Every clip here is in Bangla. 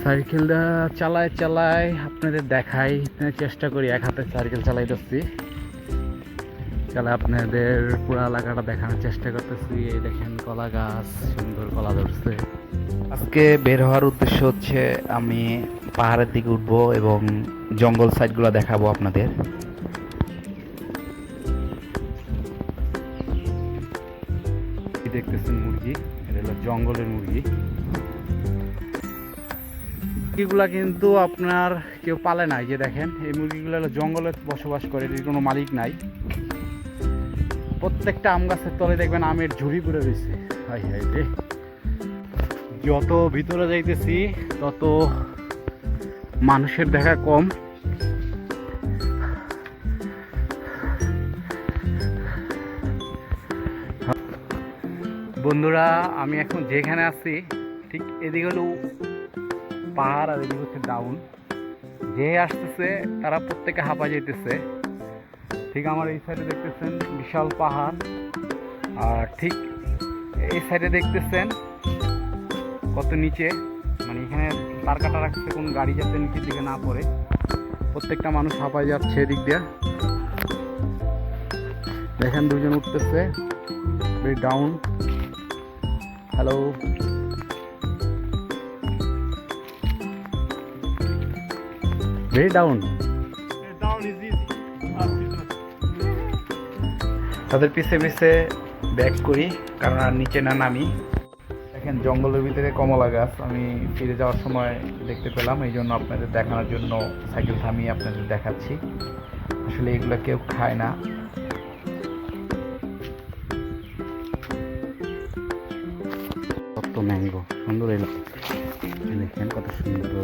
সাইকেলটা চালায় চালায় আপনাদের দেখাই, চেষ্টা করি এক হাতে সাইকেল চালাইতেছি, চালা আপনাদের পুরো এলাকাটা দেখানোর চেষ্টা করতেছি। এই দেখেন কলা গাছ, সুন্দর কলা ধরছে। আজকে বের হওয়ার উদ্দেশ্য হচ্ছে আমি পাহাড়ের দিকে উঠবো এবং জঙ্গল সাইডগুলো দেখাবো আপনাদের। দেখতেছেন মুরগি, এটা হলো জঙ্গলের মুরগি। মুরগিগুলা কিন্তু আপনার কেউ পালে না। যে দেখেন এই মুরগিগুলো হলো জঙ্গলে বসবাস করে, এর কোনো মালিক নাই। প্রত্যেকটা আম গাছের তলে দেখবেন আমের ঝুড়ি পড়ে রয়েছে। হাই হাই রে, যত ভিতরে যাইতেছি তত মানুষের দেখা কম। বন্ধুরা, আমি এখন যেখানে আছি ঠিক এদিকে হলো পাহাড় আর এদিকে হচ্ছে ডাউন। যে আসতেছে তারা প্রত্যেকে হাঁপা যেতেছে। ঠিক আমার এই সাইডে দেখতেছেন বিশাল পাহাড়, আর ঠিক এই সাইডে দেখতেছেন কত নিচে, মানে এখানে তার কাটা রাখছে কোন গাড়ি যাতে নিচের দিকে না পড়ে। প্রত্যেকটা মানুষ হাঁপায় যাচ্ছে এদিক দিয়ে। দেখেন দুজন উঠতেছে, very down. Hello, very down. তাদের পিছে পিছে ব্যাক করি, কারণ আর নিচে না নামি। দেখেন জঙ্গলের ভিতরে কমলা গাছ আমি ফিরে যাওয়ার সময় দেখতে পেলাম, এই জন্য আপনাদের দেখানোর জন্য সাইকেল থামিয়ে আপনাদের দেখাচ্ছি। আসলে এগুলো কেউ খায় না। কত ম্যাঙ্গো, সুন্দর এলো, দেখেন কত সুন্দর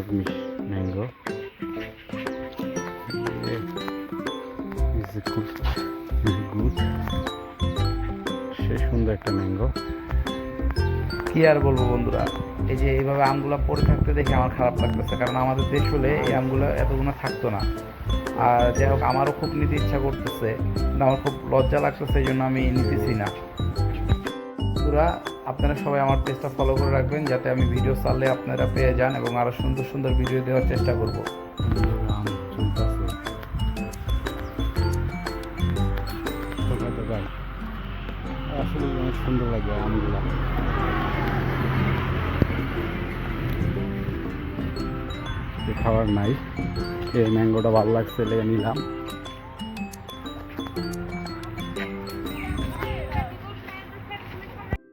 ম্যাঙ্গো। গুড, সে সুন্দর একটা ম্যাঙ্গো। কি আর বলবো বন্ধুরা, এই যে এইভাবে আমগুলো পড়ে থাকতে দেখে আমার খারাপ লাগতেছে, কারণ আমাদের দেশ হলে এই আমগুলো এতগুলো থাকতো না। আর যাই হোক, আমারও খুব নিতে ইচ্ছা করতেছে, আমার খুব লজ্জা লাগতেছে, এই জন্য আমি নিতেছি না। বন্ধুরা, আপনারা সবাই আমার পেজটা ফলো করে রাখবেন, যাতে আমি ভিডিও চাললে আপনারা পেয়ে যান এবং আরও সুন্দর সুন্দর ভিডিও দেওয়ার চেষ্টা করব। আসলে অনেক সুন্দর লাগে আমগুলা। খাওয়ার নাই, এই ম্যাঙ্গোটা ভালো লাগছে, নিলাম।